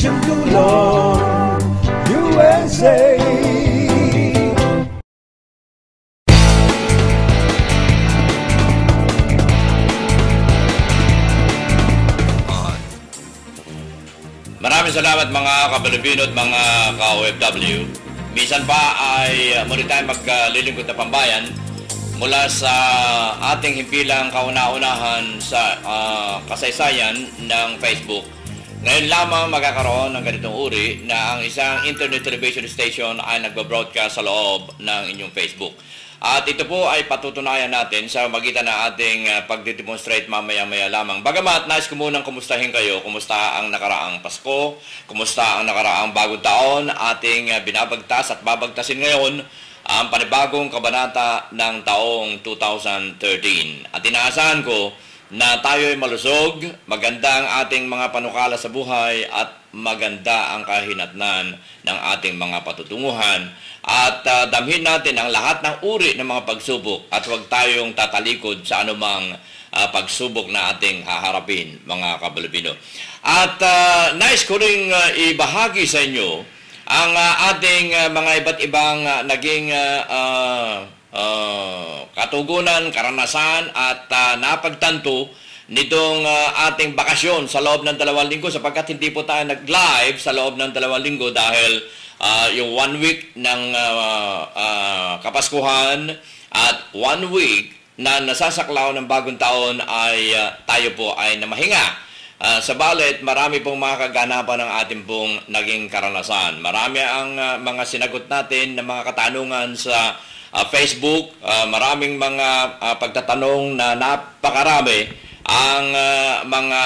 Serbisyong tulong USA. Maraming salamat mga ka-Pilipino at mga ka-OFW. Minsan pa ay muli tayo maglilingkod na pambayan mula sa ating himpilang kauna-unahan sa kasaysayan ng Facebook. Ngayon lamang magkakaroon ng ganitong uri na ang isang internet television station ay nagba-broadcast sa loob ng inyong Facebook. At ito po ay patutunayan natin sa magitan ng ating pagdidemonstrate mamaya-maya lamang. Bagamat nais ko munang kumustahin kayo, kumusta ang nakaraang Pasko, kumusta ang nakaraang bagong taon, ating binabagtas at babagtasin ngayon ang panibagong kabanata ng taong 2013. At inaasahan ko na tayo ay malusog, maganda ang ating mga panukala sa buhay at maganda ang kahinatnan ng ating mga patutunguhan. At damhin natin ang lahat ng uri ng mga pagsubok at huwag tayong tatalikod sa anumang pagsubok na ating haharapin, mga ka-Pilipino. At nais ko ring ibahagi sa inyo ang ating mga iba't ibang naging katugunan, karanasan at napagtanto nitong ating bakasyon sa loob ng 2 linggo, sapagkat hindi po tayo nag-live sa loob ng 2 linggo dahil yung 1 week ng Kapaskuhan at 1 week na nasasaklaw ng bagong taon ay tayo po ay namahinga. Sabalit, marami pong mga kaganapan ng ating pong naging karanasan. Marami ang mga sinagot natin ng mga katanungan sa Facebook. Maraming mga pagtatanong na napakarami ang mga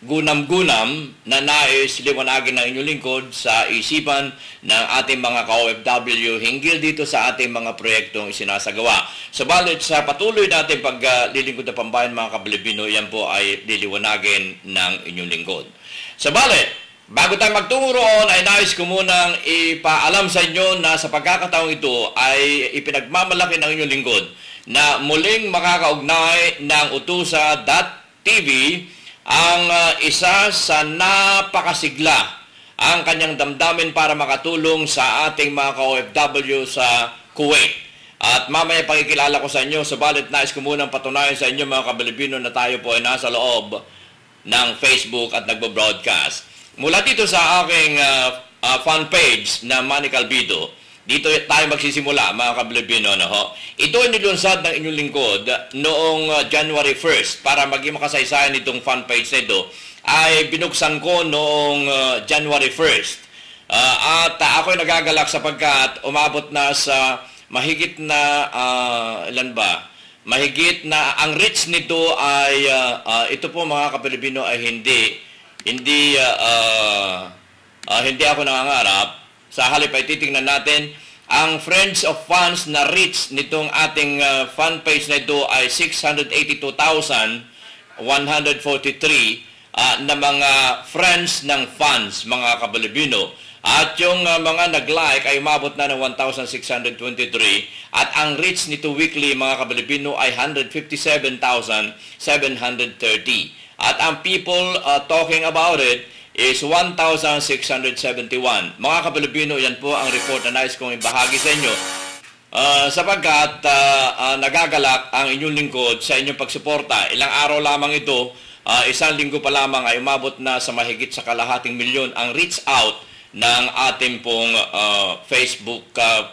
gunam-gunam na nais liwanagin ng inyong lingkod sa isipan ng ating mga ka-OFW hinggil dito sa ating mga proyektong isinasagawa. Sabalit sa patuloy natin paglilingkod na pambayan mga ka-Pilipino, yan po ay liliwanagin ng inyong lingkod. Sabalit, bago tayo magtungo roon ay nais ko munang ipaalam sa inyo na sa pagkakataong ito ay ipinagmamalaki ng inyong lingkod na muling makakaugnay ng Utusa.tv ang isa sa napakasigla ang kanyang damdamin para makatulong sa ating mga ka-OFW sa Kuwait. At mamaya pakikilala ko sa inyo, sabalit nais ko munang patunayan sa inyo mga ka-Pilipino na tayo po ay nasa loob ng Facebook at nagbo-broadcast. Mula dito sa aking fan page na Manny Calvido, dito tayo magsisimula mga ka-Pilipino. Ito ay nilunsad ng inyong lingkod noong January 1st para maging makasaysayan itong fan page na ito ay binuksan ko noong January 1st. At ako ay nagagalak sapagkat umabot na sa mahigit na ilan ba? Mahigit na ang reach nito ay ito po mga ka-Pilipino ay hindi ako nangangarap. Sa halip ay titingnan natin, ang Friends of Fans na reach nitong ating fan page na ito ay 682,143 na mga friends ng fans, mga ka-Pilipino. At yung mga nag-like ay umabot na ng 1,623 at ang reach nito weekly, mga ka-Pilipino, ay 157,730. At ang people talking about it is 1,671. Mga ka-Pilipino, yan po ang report na nais kong ibahagi sa inyo. Sapagkat nagagalak ang inyong lingkod sa inyong pagsuporta. Ilang araw lamang ito, 1 linggo pa lamang ay umabot na sa mahigit sa kalahating milyon ang reach out ng ating pong Facebook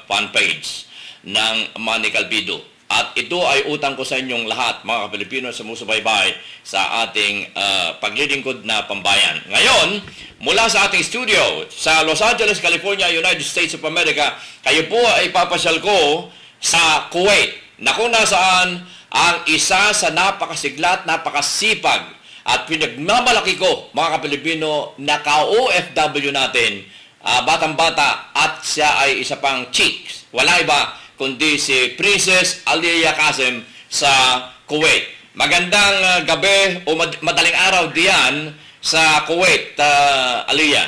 fan page ng Manny Calvido. At ito ay utang ko sa inyong lahat, mga ka-Pilipino, sa sumusubaybay sa ating paglilingkod na pambayan. Ngayon, mula sa ating studio sa Los Angeles, California, United States of America, kayo po ay papasyal ko sa Kuwait, na kung nasaan ang isa sa napakasiglat, napakasipag at pinagmamalaki ko, mga ka-Pilipino, na ka-OFW natin, batang-bata, at siya ay isa pang chicks. Wala iba kundi si Princess Aliyah Qasem sa Kuwait. Magandang gabi o madaling araw diyan sa Kuwait, Aliyah.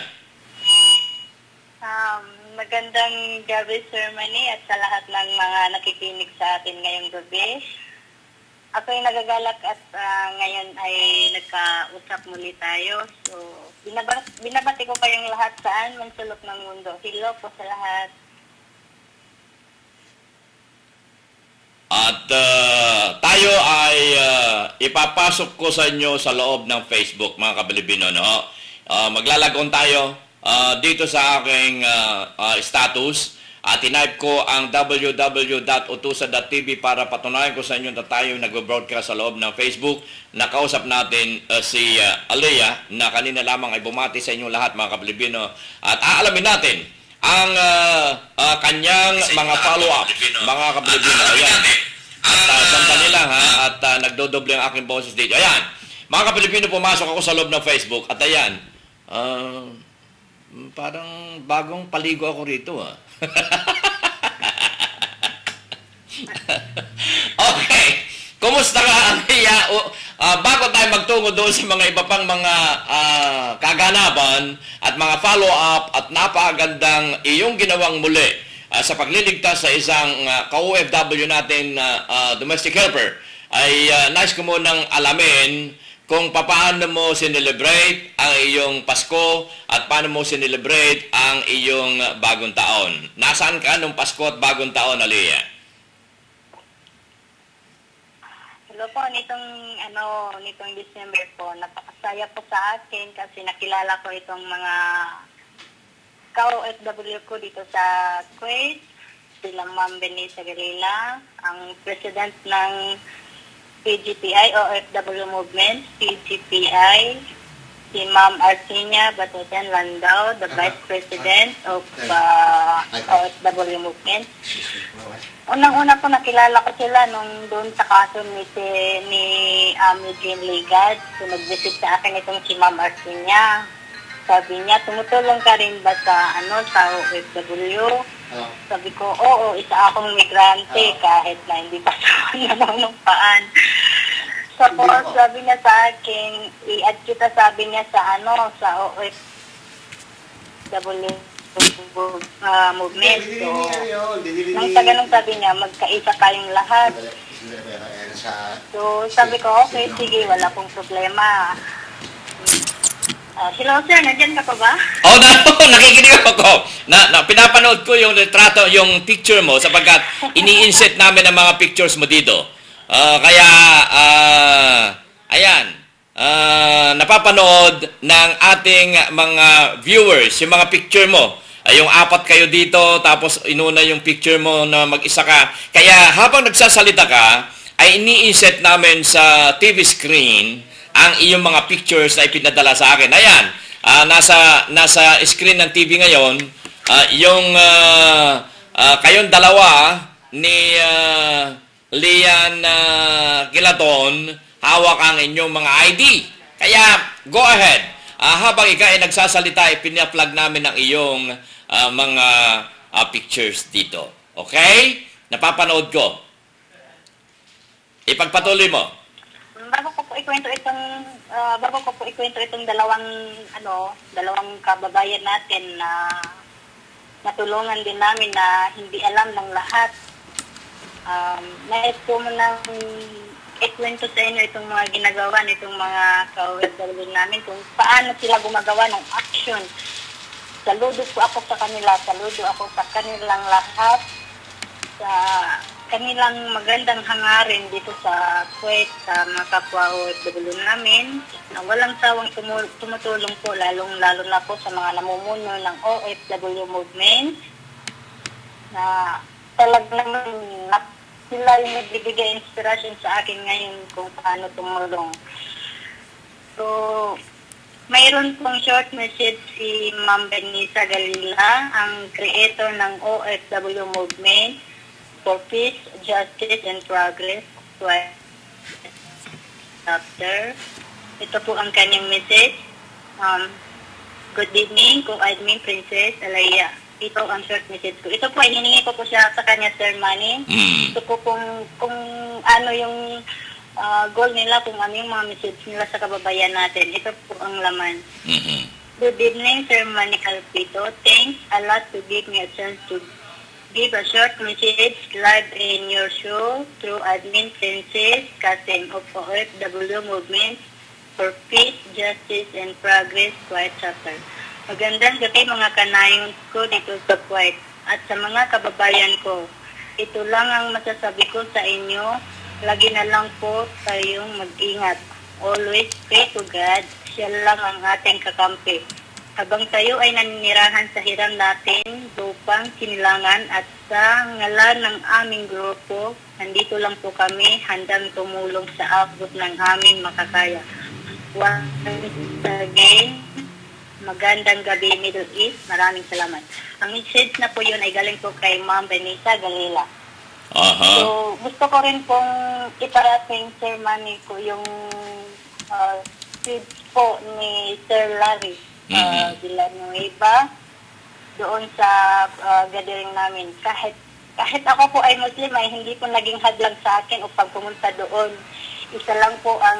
Magandang gabi, Sir Manny, at sa lahat ng mga nakikinig sa atin ngayong gabi. ako yung nagagalak at ngayon ay nagkausap muli tayo. So, binabati ko kayong lahat saan man sulok ng mundo. Hello po sa lahat. At tayo ay ipapasok ko sa inyo sa loob ng Facebook, mga Kabilibino, no? Maglalagon tayo dito sa aking status. Tinype ko ang www.utusa.tv para patunayan ko sa inyo na tayo nagbo-broadcast sa loob ng Facebook. Nakausap natin si Alea na kanina lamang ay bumati sa inyo lahat, mga Kabilibino. At aalamin natin ang kanyang mga follow-up, mga Kabilibino. Ayan. At sandali lang ha, at nagdodoble ang aking boses dito. Ayan. Mga Kabilibino, pumasok ako sa loob ng Facebook at ayan. Parang bagong paligo ako rito ha. Okay. Kumusta ka, Alea? Bago tayo magtungo doon sa mga iba pang mga kaganapan at mga follow-up at napakagandang iyong ginawang muli sa pagliligtas sa isang ka-OFW natin domestic helper, ay nice ko munang alamin kung paano mo sinelebrate ang iyong Pasko at paano mo sinelebrate ang iyong bagong taon. Nasaan ka nung Pasko at bagong taon, Alea? Hello po, nitong December po, napakasaya po sa akin kasi nakilala ko itong mga ka-OFW ko dito sa Kuwait, sila Ma'am Benisa Galila, ang president ng PGPI, OFW Movement, PGPI, si Ma'am Arsinia Batutan Landau, the Vice President of OFW Movement. Unang-una po nakilala ko sila nung doon sa kaso ni Eugene Ligad. So nag-visit sa akin itong si Ma'am Arsinia. Sabi niya, tumutulong ka rin ba sa OFW? Sabi ko, oo, isa akong migrante kahit na hindi pa sa nanunupaan. Tapos sabi niya sa akin, i-add kita, sabi niya sa OFW movement. So, nang sa ganun sabi niya, magkaisa tayong lahat. So, sabi ko, okay, sige, wala pong problema. Hello, sir. Nandiyan ka pa ba? Oh, nakikinig ako. Pinapanood ko yung retrato, yung picture mo sapagkat ini-insert namin ang mga pictures mo dito. Ayan. Napapanood ng ating mga viewers yung mga picture mo. Yung apat kayo dito, tapos inuna yung picture mo na mag-isa ka. Kaya habang nagsasalita ka, ay ini-insert namin sa TV screen ang iyong mga pictures na ipinadala sa akin. Ayan, nasa screen ng TV ngayon, yung kayong dalawa ni Lian Gilaton, hawak ang inyong mga ID. Kaya, go ahead. Habang ikaw ay nagsasalita, ipina-plug namin ang iyong mga pictures dito. Okay? Napapanood ko. Ipagpatuloy mo. Bago ko po ikwento itong dalawang kababayan natin na natulungan din namin na hindi alam ng lahat. Nais ko nang ikwento sa inyo itong mga ginagawa nitong mga ka-OFW namin kung paano sila gumagawa ng action. Saludo po ako sa kanila, saludo ako sa kanilang lahat, sa kanilang magandang hangarin dito sa Kuwait, sa mga kapwa OFW namin, na walang sawang tumutulong po, lalong-lalo na po sa mga namumuno ng OFW movement, na talagang sila yung nagbibigay inspiration sa akin ngayon kung paano tumulong. So, mayroon pong short message si Ma'am Benisa Galila, ang creator ng OFW movement for Peace, Justice, and Progress. Chapter. Ito po ang kanyang message. Good evening, co-admin Princess Alea. Ito ang short message ko. Ito po ay hiningi ko po siya sa kanya, Sir Manny. Ito po kung ano yung goal nila, kung ano yung mga message nila sa kababayan natin. Ito po ang laman. Good evening, Sir Manny Calpito. Thanks a lot to give me a chance to give a short message live in your show through Admin Princess Kasim of OFW Movement for Peace, Justice, and Progress, Kuwait Chapter. Magandang gabi mga kanayon ko dito sa Kuwait at sa mga kababayan ko. Ito lang ang masasabi ko sa inyo. Lagi na lang po tayong mag-ingat. Always pray to God. Siya lang ang ating kakampi. Habang tayo ay naninirahan sa hiram natin, lupang kinilangan at sa ngalan ng aming grupo, nandito lang po kami handang tumulong sa abot ng aming makakaya. Once again, magandang gabi Middle East. Maraming salamat. Ang message na po yun ay galing po kay Ma'am Benita Galila. So, gusto ko rin pong iparating, Sir Manny, ko yung speech po ni Sir Larry Villanueva doon sa gathering namin. Kahit ako po ay Muslim, ay hindi po naging hadlang sa akin upang pumunta doon. Isa lang po ang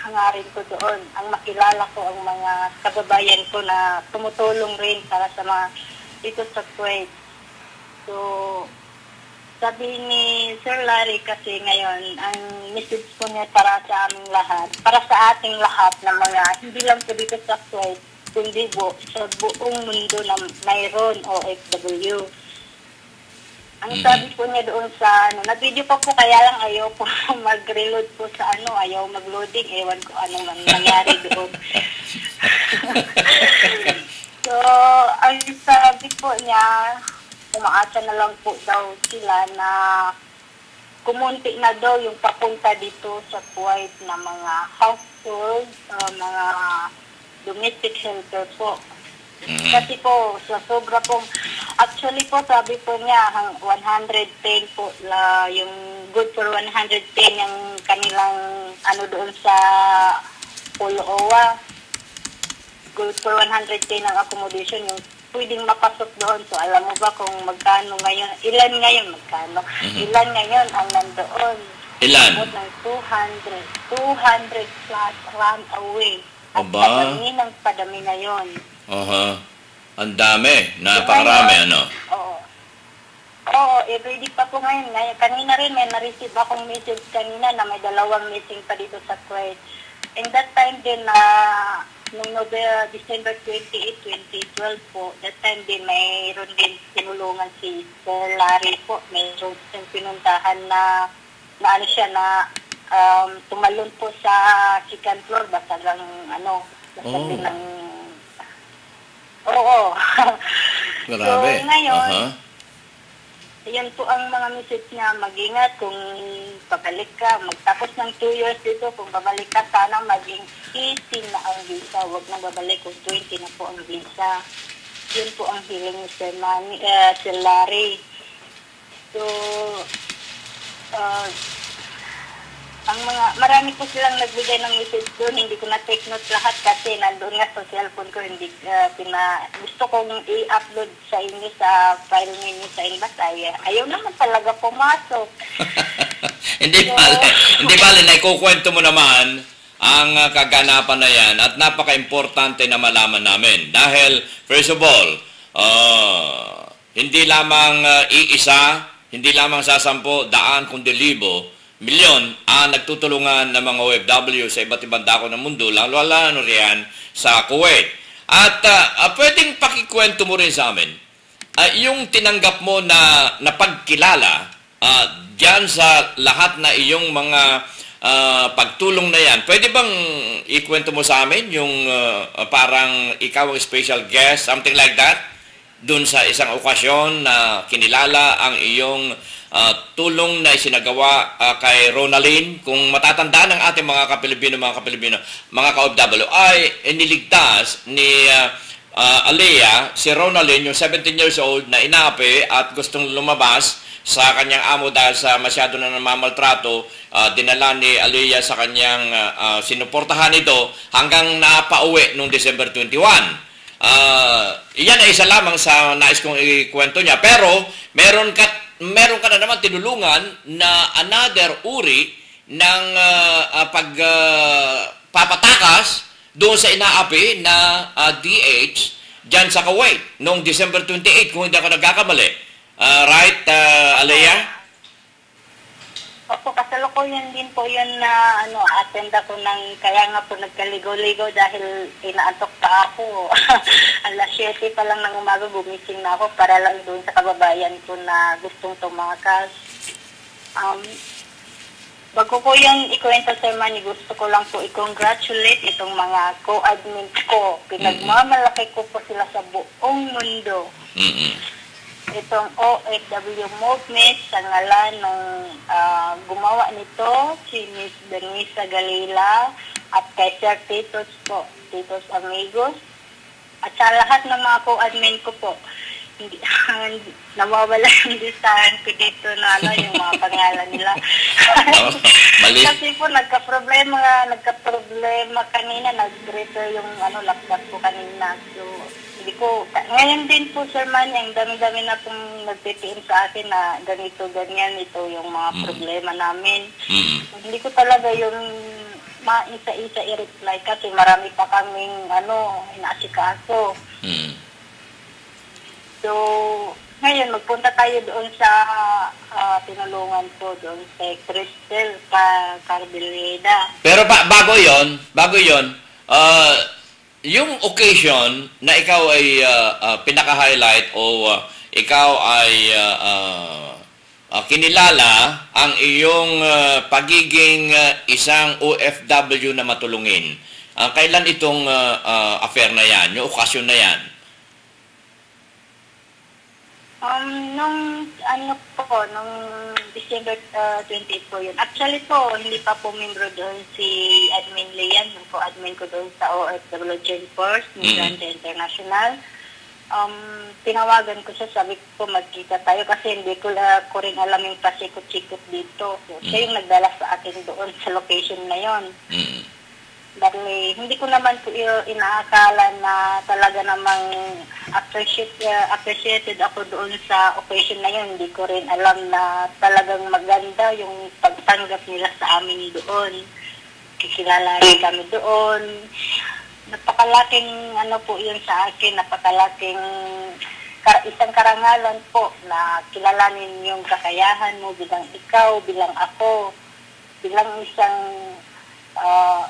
hangarin ko doon, ang makilala ko ang mga kababayan ko na tumutulong rin para sa mga dito sa Kuwait. So, sabi ni Sir Larry kasi ngayon, ang message po niya para sa aming lahat, para sa ating lahat na mga, hindi lang po dito sa Kuwait, kundi po sa buong mundo na mayroon OFW. Ang sabi po niya doon sa, na-video pa po, kaya lang ayaw po mag-reload po sa ayaw mag-loading, ewan ko anong nangyari doon. So, ang sabi po niya, umaasa na lang po daw sila na kumunti na daw yung papunta dito sa Kuwait na mga household, mga domestic shelter po. Kasi po, sa sobra pong, actually po, sabi po niya, 110 po, yung good for 110 yung kanilang, doon sa Puloowa. Good for 110 ang accommodation, yung pwedeng mapasok doon. So, alam mo ba kung magkano ngayon? Ilan ngayon? Magkano? Ilan ngayon ang nandoon? Ilan? Ng 200 plus run away. At ng padami na yun. Ang dami. Napakarami, Oo. Oo, everyday pa po ngayon. Kanina rin may na-receive akong message kanina na may 2 missing pa dito sa Kuwait. And that time din noong December 28, 2012 po, that time din mayroon din tinulungan si Sir Larry po. Mayroon siyang pinuntahan na siya na tumalon po sa second floor, basta lang din ng oo. Grabe. So ngayon, yan po ang mga message niya, mag-ingat kung babalik ka, magtapos ng 2 years dito, kung babalik ka, sana maging 18 na ang visa, huwag na babalik kung 20 na po ang visa. Yun po ang hiling ni Sir Larry. So, marami po silang nagbigay ng message doon, hindi ko na-take note lahat kasi nandoon nga sa cellphone ko, hindi gusto kong i-upload sa inyo sa file ninyo sa inbox, ayaw naman talaga pumasok. Hindi bale, naikukwento mo naman ang kaganapan na yan at napaka-importante na malaman namin. Dahil, first of all, hindi lamang iisa, hindi lamang sa 10, daan, kundi libo, milyon ang nagtutulungan ng mga OFW sa iba't ibang dako ng mundo, lalo riyan sa Kuwait. At pwedeng pakikwento mo rin sa amin, yung tinanggap mo na pagkilala dyan sa lahat na iyong mga pagtulong na yan. Pwede bang ikwento mo sa amin yung parang ikaw ang special guest, something like that, dun sa isang okasyon na kinilala ang iyong tulong na isinagawa kay Ronaldin? Kung matatandaan ng ating mga ka-Pilipino, mga ka-OFW, ay iniligtas ni Alea, si Ronaldin, yung 17 years old na inaapi at gustong lumabas sa kanyang amo dahil sa masyado na namamaltrato. Dinala ni Alea sa kanyang sinuportahan ito hanggang napauwi noong December 21. Iyan ay isa lamang sa nais kong ikwento niya. Pero meron ka na naman tinulungan na another uri ng pagpapatakas doon sa inaapi na DH dyan sa Kuwait noong December 28, kung hindi ako nagkakamali. Right, Alea? Opo, kasalukuyan din po yun na attend ako kaya nga po nagkaligo-ligo dahil inaantok pa ako. Alas 7 pa lang ng umaga gumising na ako para lang doon sa kababayan ko na gustong tumakas. Bago ko yung ikwento sa Manny, gusto ko lang po i-congratulate itong mga co-admin ko. Pinagmamalaki ko po sila sa buong mundo. Itong OFW movement sa ngalan ng gumawa nito, si Miss Denisa Galila at kay Sir Titos po, Titos Amigos. At sa lahat ng mga co-admin ko po, hindi nawawala yung listahan ko dito na yung mga pangalan nila. Kasi po nagka-problema kanina, nag-repair yung laptop ko kanina. So, hindi ko, ngayon din po, Sir Manny, ang dami-dami na pong nagpipiin sa akin na ganito, ganyan, ito yung mga problema namin. Hindi ko talaga yung maisa-isa i-reply kasi marami pa kaming inaasikaso. So, ngayon, magpunta tayo doon sa tinulungan ko doon sa Cristel Carbileda. Pero bago yon, yung occasion na ikaw ay pinaka-highlight o ikaw ay kinilala ang iyong pagiging isang OFW na matulungin. Kailan itong affair na yan, yung okasyon na yan? Nung December 28 po yun. Actually po, hindi pa po membro doon si Admin Leon, yung po admin ko doon sa OFW Joint Force, Migrante International. Tinawagan ko siya, sabi ko magkita tayo kasi hindi ko rin alam yung pasikot-sikot dito. So, siya yung nagdala sa akin doon sa location na yon. Dahil hindi ko naman po inaakala na talaga namang appreciated ako doon sa occasion na yun. Hindi ko rin alam na talagang maganda yung pagtanggap nila sa amin doon. Kikilalanin kami doon. Napakalaking po yun sa akin, napakalaking isang karangalan po na kilalanin yung kakayahan mo bilang ikaw, bilang ako, bilang isang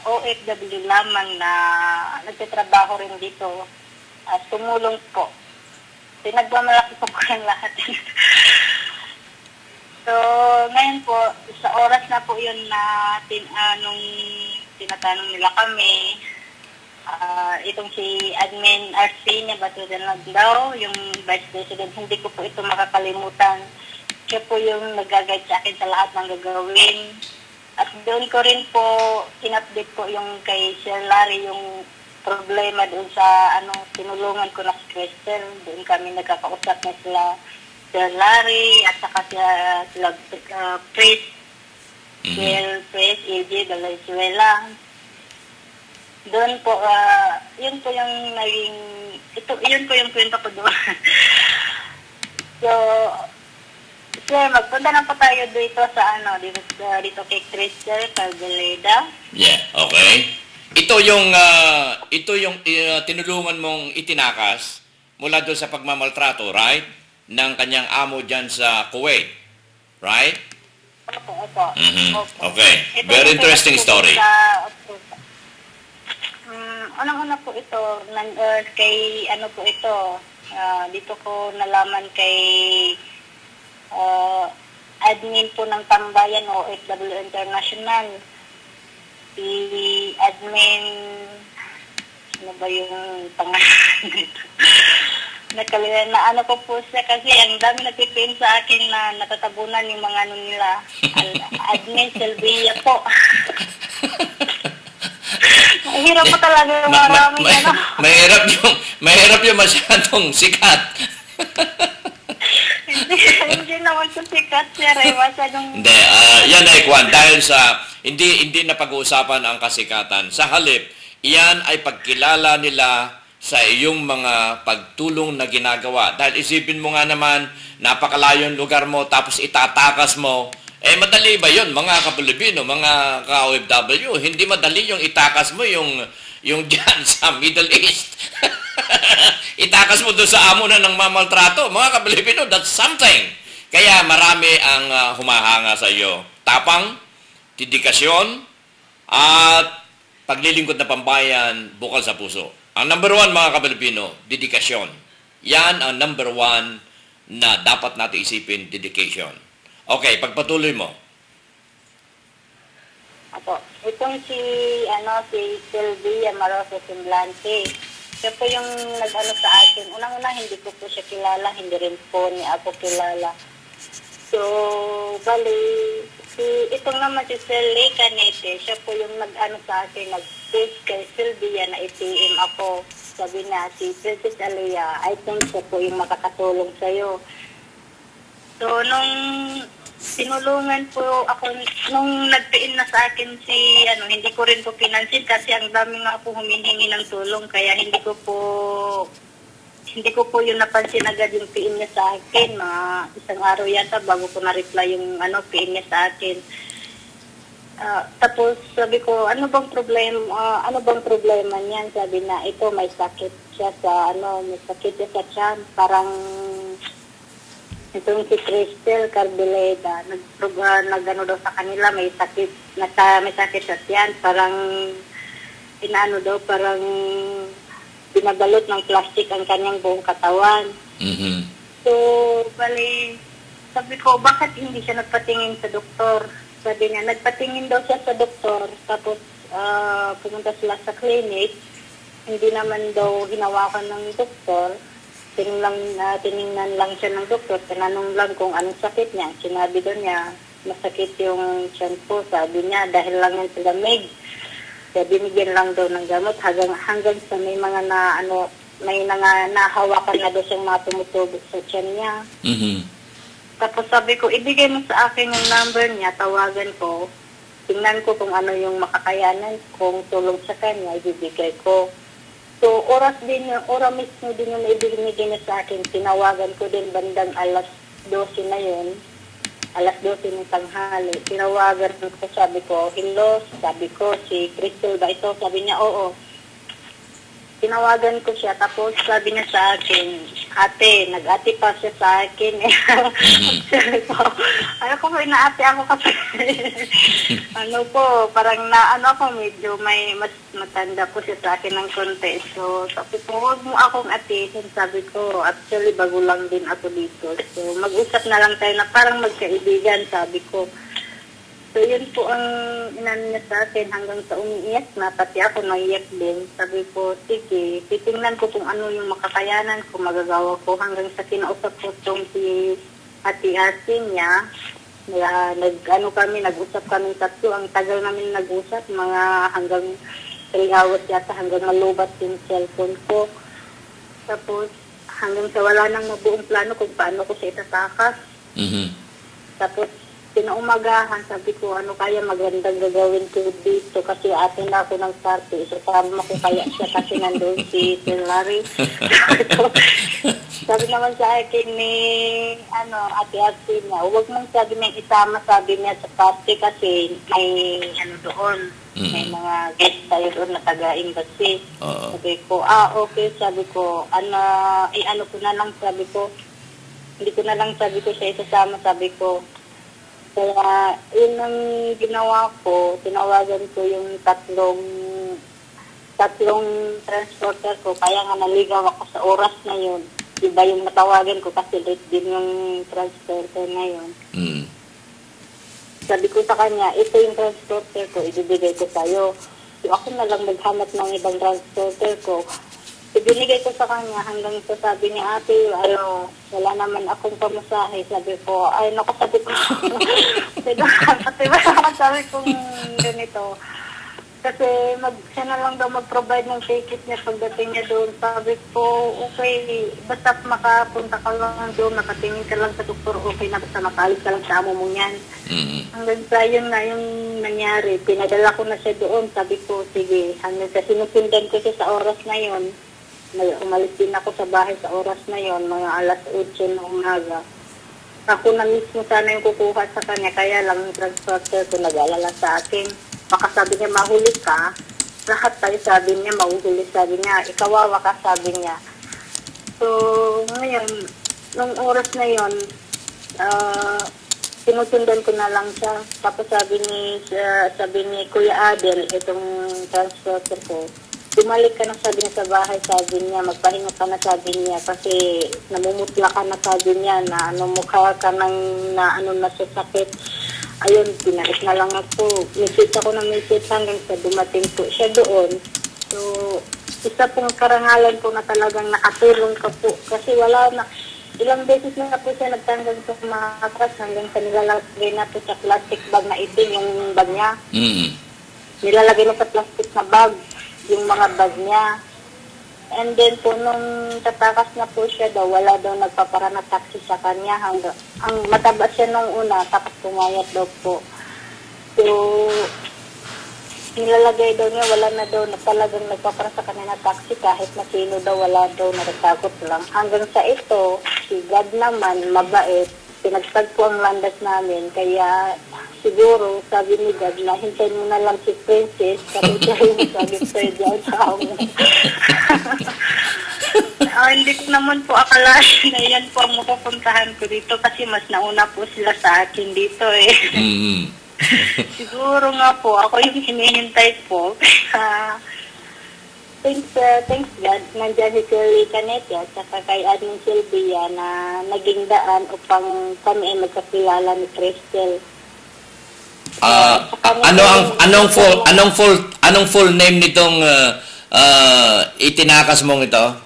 OFW lamang na nagtatrabaho rin dito at tumulong po. Pinagmamalaki po ang lahat. So, ngayon po, sa oras na po yun na nung tinatanong nila kami, itong si Admin Arsinia Batudan daw, yung Vice President, hindi ko po ito makakalimutan. Siya po yung nag-guide sa akin sa lahat ng gagawin. At doon ko rin po, in-update ko yung kay Sir Larry, yung problema doon sa tinulungan ko na si Crystal. Doon kami nagkakausap na sila Sir Larry at saka sila Pris, Pris, AJ, Valenzuela. Doon po, yun po yung naging, yun po yung kwento ko doon. So, sir, magpunta na po tayo dito sa dito kay Cristel Carbileda. Yeah, okay. Ito yung tinulungan mong itinakas mula doon sa pagmamaltrato, right? Ng kanyang amo dyan sa Kuwait, right? Opo. Opo. Okay. Very interesting story. Unang-una po ito, kay po ito, dito ko nalaman kay admin po ng Tambayan o OFW International. Si admin, ano ba yung pangalan nito? Nakalimutan na ko po siya kasi ang dami nagpipin sa akin na natatabunan yung mga nila. Admin Selvia po. Mahirap po talaga yung maraming Mahirap yung masyadong sikat. Hindi naman sa sikat, sir. Masyadong... Hindi, yan ay kwan. Dahil sa hindi na pag-uusapan ang kasikatan. Sa halip, iyan ay pagkilala nila sa iyong mga pagtulong na ginagawa. Dahil isipin mo nga naman, napakalayong lugar mo, tapos itatakas mo. Madali ba yun, mga Kapilipino, mga ka-OFW? Hindi madali yung itakas mo yung dyan sa Middle East. itakas mo doon sa amo na ng mamaltrato. Mga ka-Pilipino, that's something. Kaya marami ang humahanga sa iyo. Tapang, dedikasyon, at paglilingkod na pambayan, bukal sa puso. Ang number 1, mga ka-Pilipino, dedikasyon. Yan ang number 1 na dapat natin isipin, dedication. Okay, pagpatuloy mo. Apo, itong si Sylvia Maroso Semblante. Siya po yung nag-ano sa akin. Unang-una, hindi ko po siya kilala, hindi rin po niya ako kilala. So, bali, itong naman si Sally Canete, siya po yung nag-ano sa akin, nag-post kay Sylvia na i-PM ako. Sabi na, si Princess Alia, I think siya po yung makakatulong sa'yo. So, nung sinulungan po ako, nung nagpiin na sa akin si, hindi ko rin po pinansin kasi ang dami nga po humihingi ng tulong, kaya hindi ko po yung napansin agad yung piin niya sa akin. Mga isang araw yata bago ko na-reply yung piin niya sa akin. Tapos sabi ko, ano bang problema niyan? Sabi na, ito may sakit siya sa may sakit siya sa tiyan. Parang itong si Cristel Carbileda, nag-ano daw sa kanila, may sakit sa tiyan. Parang parang binabalot ng plastic ang kanyang buong katawan. Mm-hmm. So, bali, sabi ko, bakit hindi siya nagpatingin sa doktor? Sabi niya, nagpatingin daw siya sa doktor, tapos pumunta sila sa clinic, hindi naman daw hinawakan ng doktor, tiningnan lang siya ng doktor, tinanong lang kung anong sakit niya. Sinabi daw niya, masakit yung tiyan po, sabi niya, dahil lang yan sa lamig. Kaya binigyan lang daw ng gamot hanggang sa may mga nahawakan na daw siyang mga tumutubog sa tiyan niya. Mm-hmm. Tapos sabi ko, ibigay mo sa akin yung number niya, tawagan ko. Tingnan ko kung ano yung makakayanan, kung tulong sa kanya, ibibigay ko. So, oras mismo din yung ibigay niya sa akin. Tinawagan ko din bandang alas 12 na yun. Alas 12 ng tanghali. Tinawagan ko, sabi ko, hello, sabi ko, si Crystal ba ito? Sabi niya, oo. Tinawagan ko siya, tapos sabi niya sa akin, ate, nag-ate pa siya sa akin. Sabi ko, inaate ako kasi. Parang medyo mas matanda po siya sa akin ng konti. So, sabi ko, huwag mo akong atihin. Sabi ko, actually, bago lang din ako dito. So, mag-usap na lang tayo na parang magkaibigan, sabi ko. So, yun po ang inano niya sa akin hanggang sa umiiyak na, pati ako naiyak din. Sabi ko, sige, titingnan ko kung ano yung makakayanan ko, magagawa ko. Hanggang sa kinausap ko itong si ati-ati niya, nag-usap kami tatlo. Ang tagal namin nag-usap, mga hanggang 3 hours yata, hanggang malubat yung cellphone ko. Tapos, hanggang sa wala nang mabuong plano kung paano ko siya itatakas. Mm-hmm. Tapos, pinaumagahan, sabi ko, ano kaya magandang gagawin ko dito kasi atin na ako ng party. Isasama ko kaya siya kasi nandun si Sir Larry. Sabi naman sa akin ni, ate-ate niya, huwag mong sabi niya isama, sabi niya sa party kasi may, doon, may mga guest tayo doon na taga-embassy. Sabi ko, okay, sabi ko, ko na lang, sabi ko, hindi ko na lang sabi ko siya isasama, sabi ko. Kaya, yun ang ginawa ko, tinawagan ko yung tatlong transporter ko, kaya nga naligaw ako sa oras na yun. Iba yung natawagan ko kasi late din yung transporter na yun. Mm. Sabi ko sa kanya, ito yung transporter ko, ibibigay ko sa'yo. So, ako na lang naghanap ng ibang transporter ko. Ibinigay ko sa kanya hanggang sa sabi niya, ate, wala naman akong pamasahe. Sabi ko, sabi ko, sabi ko ganito. Kasi siya na lang daw mag-provide ng ticket niya pagdating niya doon. Sabi ko, okay, basta makapunta ka lang doon, nakatingin ka lang sa doktor, okay na, basta makalis ka lang sa amo mo niyan. Mm-hmm. Hanggang sa yun na yung nangyari. Pinadala ko na siya doon. Sabi ko, sige, hanggang sa sinusundan ko siya sa oras na yun. Umalis din ako sa bahay sa oras na yon, mga alas 8 ng umaga. Ako na mismo sana yung kukuha sa kanya, kaya lang yung transporter ko nag-alala sa akin. Baka sabi niya, mahuli ka. Lahat tayo sabi niya, mahuhuli. Sabi niya, ikawawa ka, sabi niya. So, ngayon, nung oras na yon, sinusundan ko na lang siya. Tapos sabi ni Kuya Adel, itong transporter ko, bumalik ka na, sabi niya, sa bahay, sabi niya, magpahinga ka na, sabi niya, kasi namumutla ka na, sabi niya, na mukha ka ng na sa sakit. Ayun, pinalik na lang ako. Message ako ng message hanggang sa dumating po siya doon. So, isa pong karangalan po na talagang nakatulong ka po. Kasi wala na, ilang beses na po siya nagtanggal sa mga kras hanggang sa nilalagay na po sa plastic bag na itim yung bag niya. Nilalagay na sa plastic na bag yung mga bag niya. And then po, nung tatakas na po siya daw, wala daw nagpapara na taxi sa kanya. Ang mataba siya nung una, tapos pumayat daw po. So, nilalagay daw niya, wala na daw na talagang nagpapara sa kanya na taxi kahit na sino daw, wala daw, natatakot lang. Hanggang sa ito, si God naman, mabait, pinagtagpo ang landas namin, kaya siguro, sabi ni God, na hintayin mo na lang si Princess, kasi siya yung sabi pwede ang tao. Hindi ko naman po akalain na yan po ang mapupuntahan ko dito kasi mas nauna po sila sa akin dito eh. Siguro nga po, ako yung hinihintay po. Thanks God, nandiyan si Shirley Canete at saka kay Admin Sylvia na naging daan upang kami ay magkakilala ni Crystal. Anong full name nitong itinakas mong ito?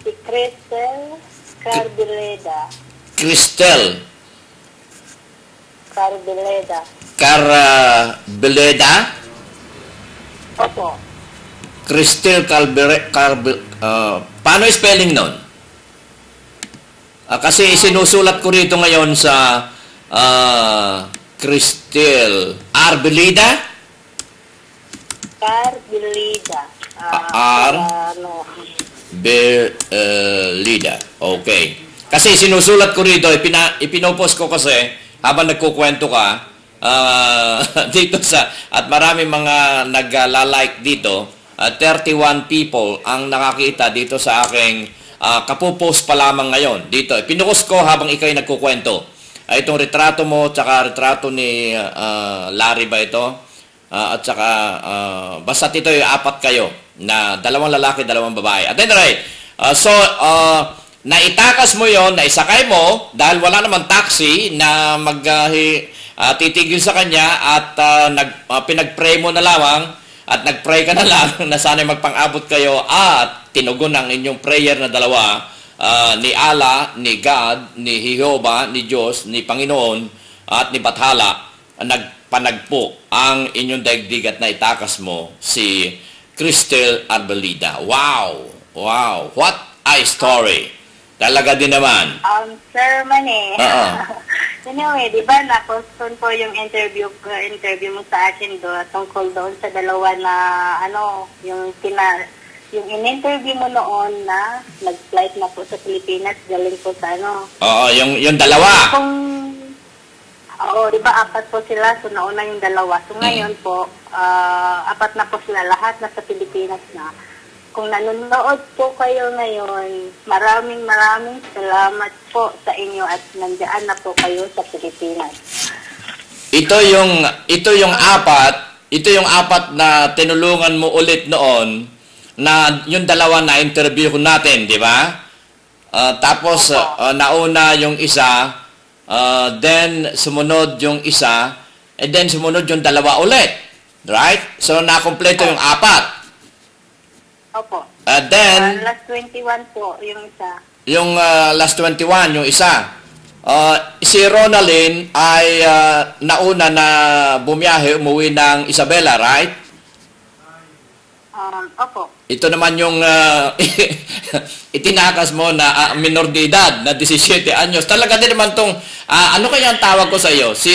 Si Crystal Carbileda. Cristel Carbileda. Carbileda? Opo. Cristel paano spelling nun? Kasi sinusulat ko rito ngayon sa Cristel Arbelida? Carbileda. Belida. Okay. Kasi sinusulat ko rito, ipinopost ko kasi habang nagkukwento ka dito at marami mga nagla-like dito. 31 people ang nakakita dito sa aking kapupost pa lamang ngayon. Dito, pinupost ko habang ikaw'y nagkukwento. Itong retrato mo, tsaka retrato ni Larry ba ito? At saka, basta ito yung 4 kayo, na 2 lalaki, 2 babae. At anyway, naitakas mo yon, naisakay mo, dahil wala naman taxi na titigil sa kanya at pinag-pray mo na lamang, at nag-pray ka na lang na sana'y magpang-abot kayo at tinugon ang inyong prayer na dalawa ni Allah, ni God, ni Jehovah, ni Diyos, ni Panginoon at ni Bathala. Nagpanagpo ang inyong daigdig at naitakas mo si Cristel Arbelida. Wow! Wow! What a story! Talaga din naman. Sermon eh. Anyway, di ba, na-postpone po yung interview mo sa akin tungkol doon sa dalawa na, yung in-interview mo noon na nag-flight na po sa Pilipinas, galing po sa Oo, yung dalawa. Oo, di ba, 4 po sila, so nauna yung dalawa. So ngayon po, 4 na po sila, lahat nasa Pilipinas na. Kung nanonood po kayo ngayon, maraming salamat po sa inyo at nandiyan na po kayo sa Pilipinas. Ito yung apat na tinulungan mo ulit noon na yung dalawa na interview ko natin, di ba? Tapos nauna yung isa, then sumunod yung isa, and then sumunod yung dalawa ulit. Right? So nakumpleto yung 4. Opo. Then, last 21 po, yung isa. Yung last 21, yung isa. Si Ronaldin ay nauna na bumiyahe, umuwi ng Isabela, right? Opo. Ito naman yung itinakas mo na minor de edad, na 17 anyos. Talaga din naman tong, ano kaya ang tawag ko sa iyo? Si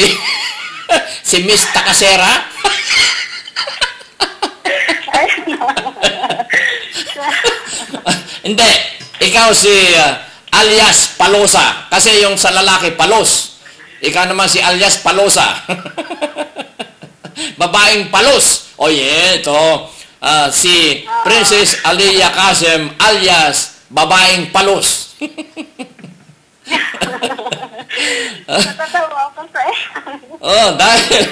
Miss Takasera? Hindi. Ikaw si alias Palosa. Kasi yung sa lalaki, Palos. Ikaw naman si alias Palosa. Babaeng Palos. O ito. Si Princess Alia Kasem alias babaeng palos. Natatawa ako, sir. Oh, dahil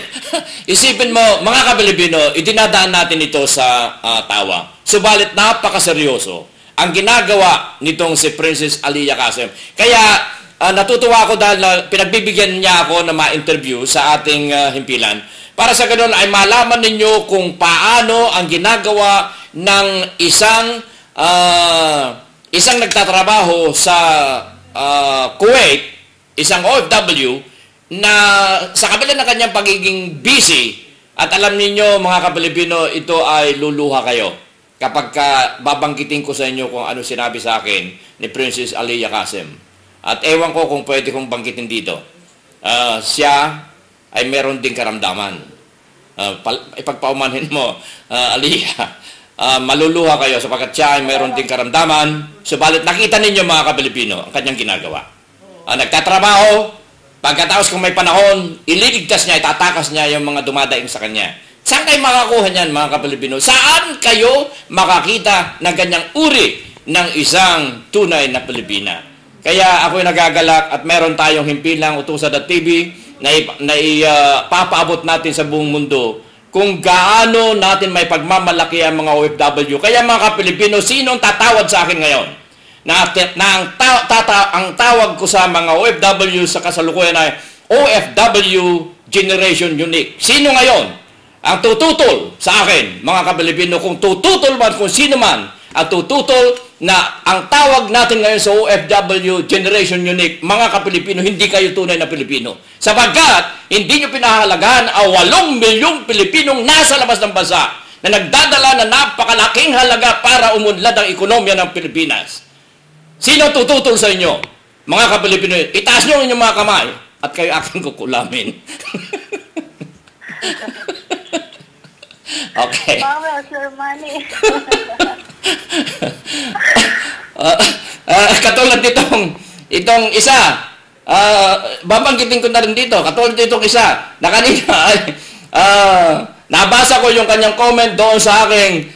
isipin mo, mga Kapilipino, idinadaan natin ito sa tawa. Subalit napakaseryoso ang ginagawa nitong si Princess Aliyah Qasem. Kaya natutuwa ako dahil pinagbibigyan niya ako na ma-interview sa ating himpilan. Para sa ganun ay malaman ninyo kung paano ang ginagawa ng isang nagtatrabaho sa Kuwait, isang OFW, na sa kabila ng kanyang pagiging busy, at alam niyo mga Kapilipino, ito ay luluha kayo kapag babanggitin ko sa inyo kung ano sinabi sa akin ni Princess Aliyah Qasem. At ewan ko kung pwede kong banggitin dito. Siya ay meron ding karamdaman. Ipagpaumanhin mo, Aliyah, maluluha kayo sapagkat siya ay meron ding karamdaman. Subalit nakita ninyo mga Kapilipino ang kanyang ginagawa. Nagtatrabaho, pagkatapos kung may panahon, ililigtas niya, itatakas niya yung mga dumadaing sa kanya. Saan kayo makakuha niyan mga Kapilipino? Saan kayo makakita ng ganyang uri ng isang tunay na Pilipina? Kaya ako'y nagagalak at meron tayong himpilang Utusan.tv na ipapaabot natin sa buong mundo kung gaano natin may pagmamalaki ang mga OFW. Kaya mga Kapilipino, sinong tatawad sa akin ngayon? Ang tawag ko sa mga OFW sa kasalukuyan ay OFW Generation Unique. Sino ngayon ang tututol sa akin, mga Kapilipino? Kung tututol man, kung sino man ang tututol na ang tawag natin ngayon sa OFW Generation Unique, mga Kapilipino, hindi kayo tunay na Pilipino. Sapagkat hindi nyo pinahalagahan ang 8 milyong Pilipinong nasa labas ng bansa na nagdadala ng napakalaking halaga para umunlad ang ekonomiya ng Pilipinas. Sino tututol sa inyo? Mga Kapilipino, itaas nyo ang inyong mga kamay at kayo aking kukulamin. Okay. Mama, Sir Manny. Katulad itong isa, babanggitin ko na rin dito, katulad itong isa, na kanina ay nabasa ko yung kanyang comment doon sa aking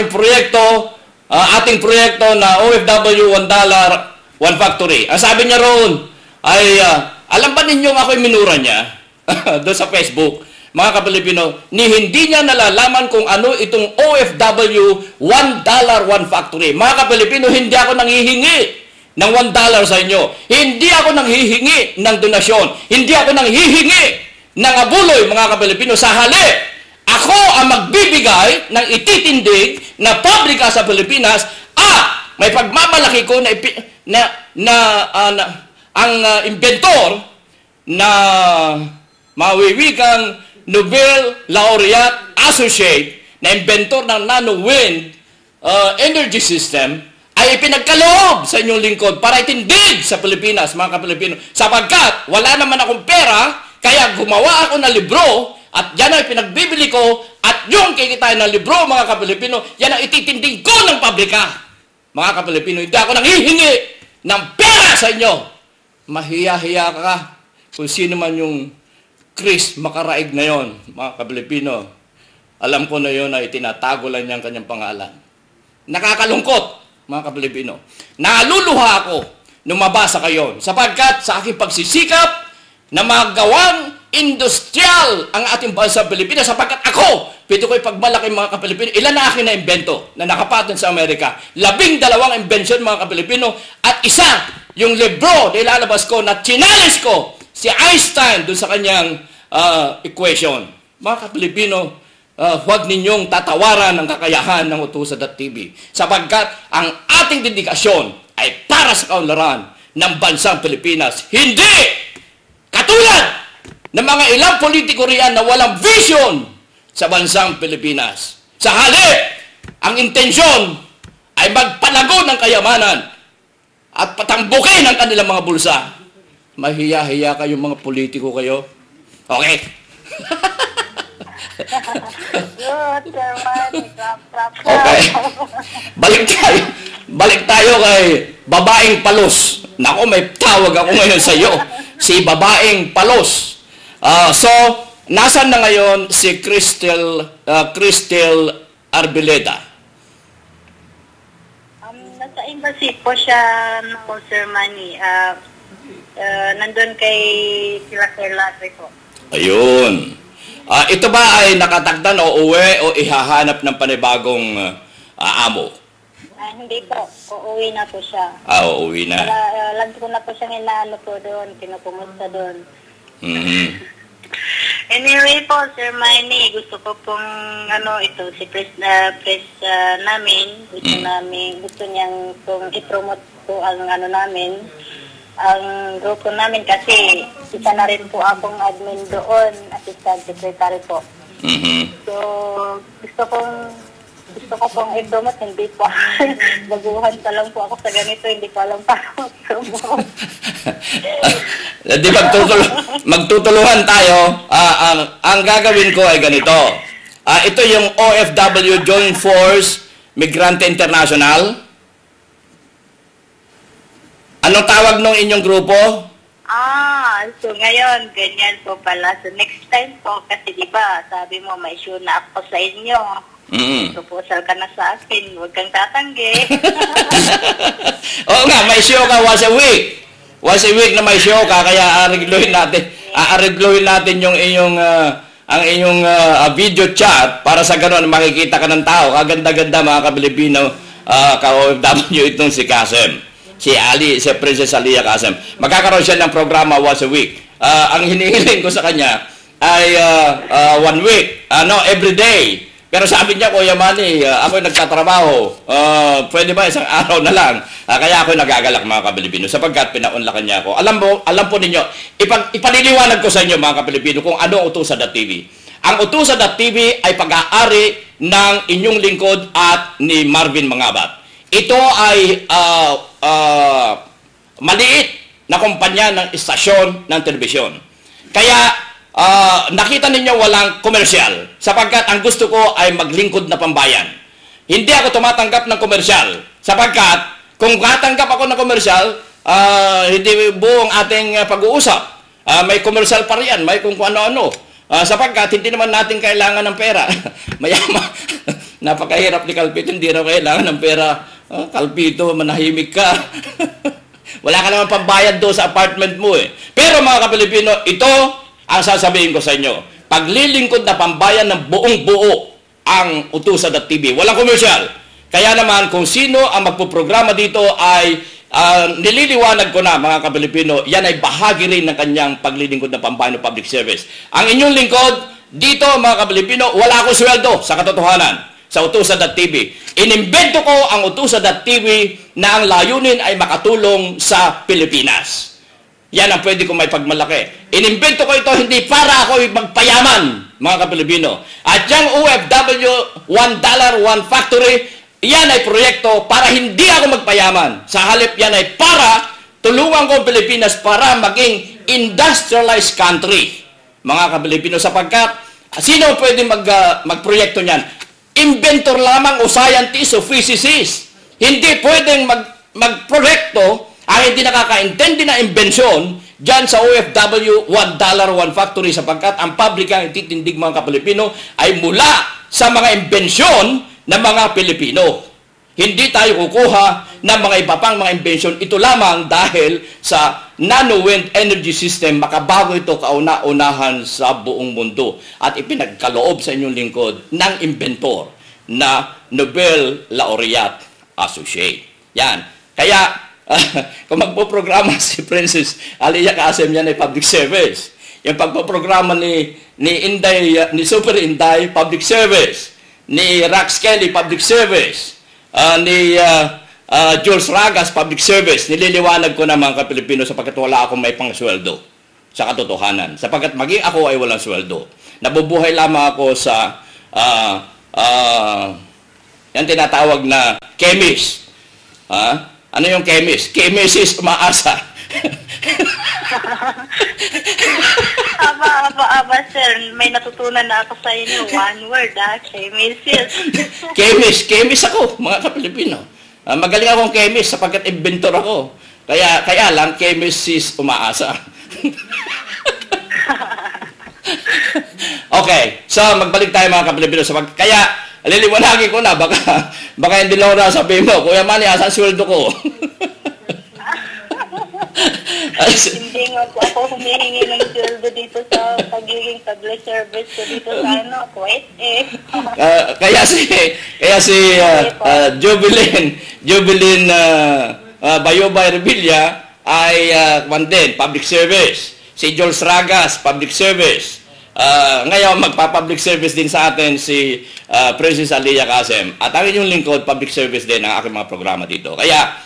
proyekto, ating proyekto na OFW $1 Factory. Ang sabi niya roon ay, alam ba ninyong ako'y minura niya doon sa Facebook? Mga Kapilipino, hindi niya nalalaman kung ano itong OFW $1 Factory. Mga Kapilipino, hindi ako nanghihingi ng $1 sa inyo. Hindi ako nanghihingi ng donasyon. Hindi ako nanghihingi ng abuloy, mga Kapilipino. Sa halip, ako ang magbibigay ng ititindig na pabrika sa Pilipinas at may pagmamalaki ko ang inventor na mawiwikang Nobel Laureate Associate na inventor ng nano-wind energy system ay ipinagkaloob sa inyong lingkod para itindig sa Pilipinas, mga Kapilipino. Sapagkat wala naman akong pera, kaya gumawa ako ng libro at yan ay pinagbibili ko at yung kikitain ng libro, mga Kapilipino, yan ang ititindig ko ng pabrika. Mga Kapilipino, hindi ako nanghihingi ng pera sa inyo. Mahiya-hiya ka kung sino man yung Chris Makaraig na yon, mga Kapilipino. Alam ko na yon ay tinatago lang niya ang kanyang pangalan. Nakakalungkot, mga Kapilipino. Naluluha ako nung mabasa kayo sapagkat sa aking pagsisikap na magawang industrial ang ating bansa Pilipinas, sapagkat ako, pito ko'y pagmalaki mga Kapilipino, ilan na akin na imbento na nakapatent sa Amerika? 12 imbensyon, mga Kapilipino, at isa, yung libro na ilalabas ko na chinalis ko si Einstein doon sa kanyang equation. Mga Kapilipino, huwag ninyong tatawaran ang kakayahan ng Utusan.tv sapagkat ang ating dedikasyon ay para sa kaunlaran ng bansang Pilipinas. Hindi katulad ng mga ilang politiko riyan na walang vision sa bansang Pilipinas. Sa halip, ang intensyon ay magpalago ng kayamanan at patambukin ang kanilang mga bulsa. Mahiya-hiya kayong mga politiko kayo. Okay? Good, Sir Manny. Okay. Balik tayo kay babaeng palos. Nako, may tawag ako ngayon sa iyo. Si babaeng palos. So, nasan na ngayon si Cristel Arbileda? Nasa embassy po siya, no, Sir Manny. Nandun kay sila Sir Latry po. Ayun. Ito ba ay nakatakdan o uwi o ihahanap ng panibagong amo? Hindi po. Uuwi na po siya. Uuwi na. Lagi ko na po siyang inaano po doon. Pinapumusta doon. Anyway po, Sir Manny, gusto ko pong ito, si press namin. Gusto niyang pong i-promote po ang namin. Ang grupo namin kasi isa na rin po akong admin doon, assistant secretary po. So, gusto ko pong i-promote, hindi po. Baguhan pa lang po ako sa ganito, hindi ko alam pa ako promote. Di magtutulungan tayo. Ang gagawin ko ay ganito. Ito yung OFW Joint Force Migrante International. Anong tawag ng inyong grupo? So ngayon, ganyan po pala. So next time po, kasi di ba, sabi mo, may show na ako sa inyo. Proposal ka na sa akin, huwag kang tatanggi. Oo nga, may show ka once a week. Once a week na may show ka, kaya aregluhin natin yung inyong ang inyong video chat para sa ganoon makikita ka ng tao. Kaganda-ganda mga ka-Pilipino, ka-OFW itong si Kasem. Si Princess Alia Kasem. Magkakaroon siya ng programa once a week. Ang hinihiling ko sa kanya ay 1 week, every day. Pero sabi niya, Kuya Manny, ako nagtatrabaho. Pwede ba isang araw na lang? Kaya ako nagagalak mga ka-Pilipino sapagkat pinaunlakan niya ako. Alam po ninyo, ipaliliwanag ko sa inyo mga ka-Pilipino kung ano ang Utusan.tv. Ang Utusan.tv ay pag-aari ng inyong lingkod at ni Marvin Mangabat. Ito ay maliit na kumpanya ng istasyon ng telebisyon. Kaya nakita ninyo walang komersyal sapagkat ang gusto ko ay maglingkod na pambayan. Hindi ako tumatanggap ng komersyal sapagkat kung tatanggap ako ng komersyal, hindi buong ating pag-uusap. May komersyal pa riyan, may kung ano-ano. Sapagkat hindi naman natin kailangan ng pera. Mayama, napakahirap ni Kalpito, hindi raw kailangan ng pera. Kalpito, manahimik ka. Wala ka naman pambayad doon sa apartment mo eh. Pero mga ka-Pilipino, ito ang sasabihin ko sa inyo. Paglilingkod na pambayan ng buong buo ang Utusan.tv. Walang komersyal. Kaya naman kung sino ang magpuprograma dito ay nililiwanag ko na mga ka-Pilipino, yan ay bahagi rin ng kanyang paglilingkod na pambayan ng public service. Ang inyong lingkod, dito mga ka-Pilipino, wala akong sweldo sa katotohanan. Sa Utusan.tv. Inimbento ko ang Utusan.tv na ang layunin ay makatulong sa Pilipinas. Yan ang pwede ko may pagmalaki. Inimbento ko ito hindi para ako magpayaman, mga ka-Pilipino. At yung OFW, $1 Factory, yan ay proyekto para hindi ako magpayaman. Sa halip yan ay para tulungan ko ang Pilipinas para maging industrialized country, mga ka-Pilipino. Sapagkat, sino pwede magproyekto niyan? Inventor lamang o scientist o physicist. Hindi pwedeng magproyekto ang hindi nakakaintindi na imbensyon dyan sa OFW $1 Factory sapagkat ang pabrika ng titindig mga ka-Pilipino ay mula sa mga imbensyon ng mga Pilipino. Hindi tayo kukuha ng mga iba pang mga imbensyon. Ito lamang dahil sa nano-wind energy system, makabago ito kauna-unahan sa buong mundo. At ipinagkaloob sa inyong lingkod ng inventor na Nobel Laureate Associate. Yan. Kaya, kung magpo-programa si Princess Alia Kasem, yan ay public service. Yung pagpo-programa ni Super Inday, public service. Ni Rax Kelly, public service. Ni Jules Ragas, public service. Nililiwanag ko na mga ka-Pilipino sapagkat wala akong may pangsweldo sa katotohanan. Sapagkat maging ako ay walang sweldo. Nabubuhay lamang ako sa yan tinatawag na chemist. Ano yung chemist? Chemist is umaasa. Aba, sir, may natutunan na ako sa inyo. One word, chemist. Chemist ako, mga ka-Pilipino. Magaling akong chemist sapagkat inventor ako. Kaya lang, chemist is umaasa. Okay, so magbalik tayo mga ka-Pilipino. Kaya, Liliwanagin ko na, baka hindi lang sabihin mo, Kuya Manny, asan sweldo ko? Hindi nga po ako humihingi ng sweldo dito sa pagiging public service ko dito sa Kuwait kaya si Jubilin Bayobay Revilla ay public service. Si Jules Ragas, public service. Ngayon, magpa-public service din sa atin si Princess Alia Kasem. At ang inyong lingkod, public service din ang aking mga programa dito. Kaya,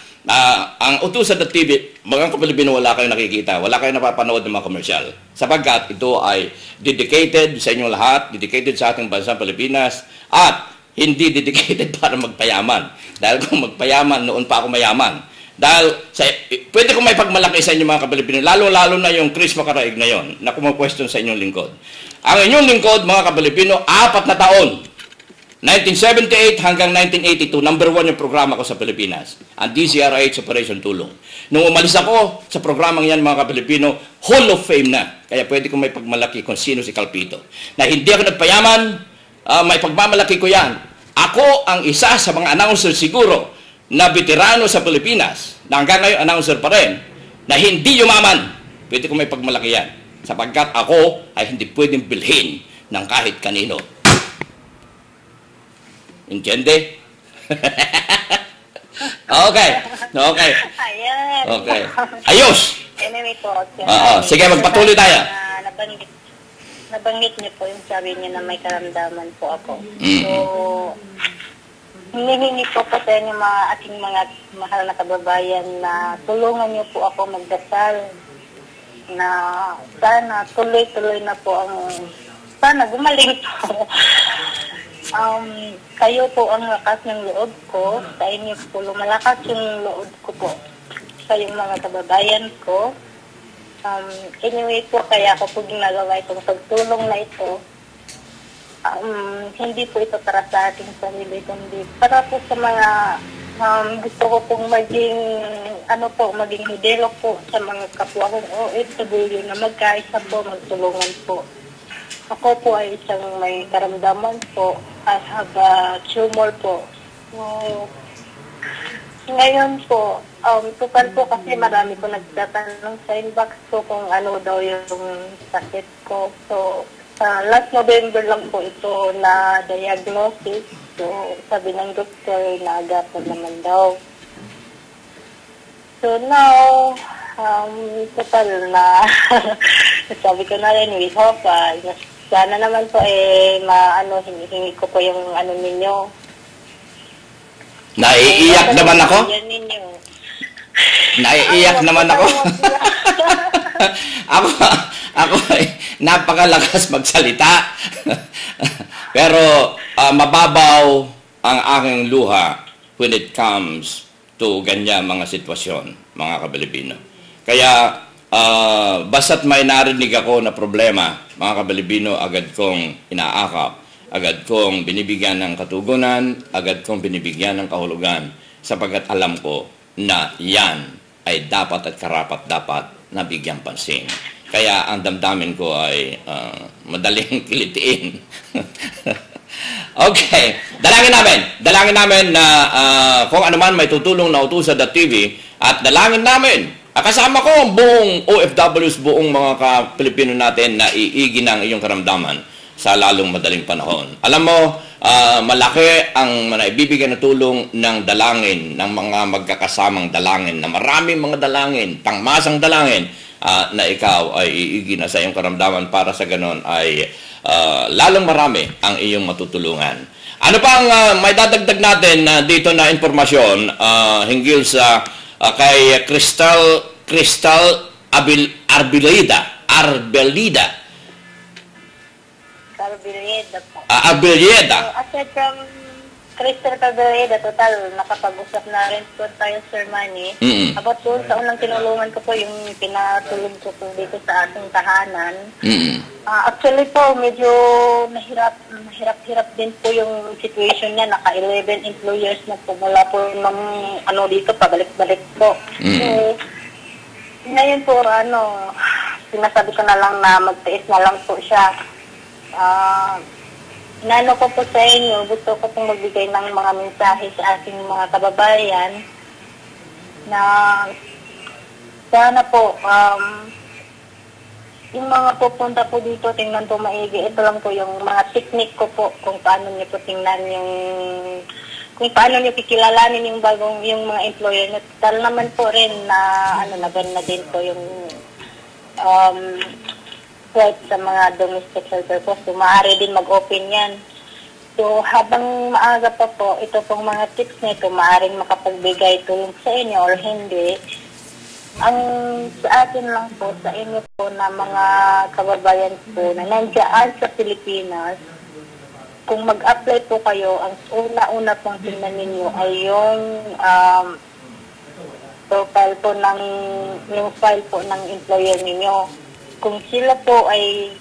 ang Utusan.tv, mga kapalibino, wala kayong nakikita, wala kayong napapanood ng mga komersyal. Sapagkat ito ay dedicated sa inyong lahat, dedicated sa ating bansang Pilipinas, at hindi dedicated para magpayaman. Dahil kung magpayaman, noon pa ako mayaman. Dahil, pwede kong may pagmalaki sa inyong mga kapalibino, lalo-lalo na yung Chris Macaraig na yon, na kumapwestiyon sa inyong lingkod. Ang inyong lingkod, mga kapalibino, 4 na taon, 1978 hanggang 1982, number 1 yung programa ko sa Pilipinas, ang DZRH Operation Tulong. Nung umalis ako sa programang yan, mga kapilipino, Hall of Fame na. Kaya pwede kong may pagmalaki kung sino si Calpito. Na hindi ako nagpayaman, may pagmamalaki ko yan. Ako ang isa sa mga announcer siguro na veterano sa Pilipinas, na hanggang ngayon announcer pa rin, na hindi yumaman. Pwede kong may pagmalaki yan. Sapagkat ako ay hindi pwedeng bilhin ng kahit kanino. Entiende? Okay. Ayan. Okay. Ayos! Anyway po. Sige, magpatuloy tayo. Nabanggit niyo po yung sabi niyo na may karamdaman po ako. Mm. So, hinihingi po sa inyo mga ating mga mahal na kababayan na tulungan niyo po ako magdasal na sana tuloy-tuloy na po sana gumaling po. Kayo po ang lakas ng loob ko. Sa inyo po lumalakas yung loob ko po sa yung mga kababayan ko. Anyway po, kaya ako po ginagawa itong pagtulong na ito. Hindi po ito para sa ating sarili, kundi para po sa mga gusto ko pong maging modelo po sa mga kapwa kong OFW na magkaisa po, magtulungan po. Ako po ay isang may karamdaman po. I have a tumor po. Ngayon po, total po kasi marami po nagtatanong sa inbox ko kung ano daw yung sakit ko. So, last November lang po ito na diagnosis. So, sabi ng doktor na agad naman daw. So now, total na sabi ko na rin, we hope, sana naman po hinihingi ko po yung ninyo. Naiiyak naman ako? Naiiyak naman ako? Ako ay napakalakas magsalita. Pero mababaw ang aking luha when it comes to ganyan mga sitwasyon, mga Kapilipino. Kaya basta't may narinig ako na problema, mga Kapilipino, agad kong inaakap, agad kong binibigyan ng katugunan, agad kong binibigyan ng kahulugan, sapagkat alam ko na yan ay dapat at karapat-dapat na bigyan pansin. Kaya ang damdamin ko ay madaling kilitiin. Okay, dalangin namin na kung ano man may tutulong na Utusan.tv, at dalangin namin kasama ko ang buong OFWs, buong mga Pilipino natin na iigi ng iyong karamdaman sa lalong madaling panahon. Alam mo, malaki ang naibibigay na tulong ng dalangin, ng mga magkakasamang dalangin, na maraming mga dalangin, pangmasang dalangin, na ikaw ay iigi na sa iyong karamdaman, para sa ganon ay lalong marami ang iyong matutulungan. Ano pang may dadagdag natin dito na informasyon hinggil sa kay Cristal Arbelida po. Arbelida. So, aside from Cristal Arbelida, total, nakapag-usap na rin po tayo, Sir Manny. About doon sa unang tinulungan ko po, yung pinatulog ko po dito sa ating tahanan. Actually po, medyo mahirap-hirap din po yung situation niya. Naka-11 employers na po. Wala po ng dito, pabalik-balik po. So, ngayon po, sinasabi ko na lang na magtiis na lang po siya. Inano ko po sa inyo, gusto ko pong magbigay ng mga mensahe sa aking mga kababayan na sana po, yung mga pupunta po dito, tingnan po maigi. Ito lang po yung mga technique ko po kung paano niyo po tingnan kung paano niyo kikilalanin yung yung mga employer niyo. Tal naman po rin na, naban na din po yung right sa mga domestic helper po. So, maaari din mag-open yan. So, habang maaga pa po, ito pong mga tips nito, maaaring makapagbigay tulong sa inyo or hindi. Ang sa akin lang po, sa inyo po na mga kababayan po na nandiyan sa Pilipinas, kung mag-apply po kayo, ang una-una pong tingnan ninyo ay yung profile po yung file po ng employer ninyo. Kung sila po ay,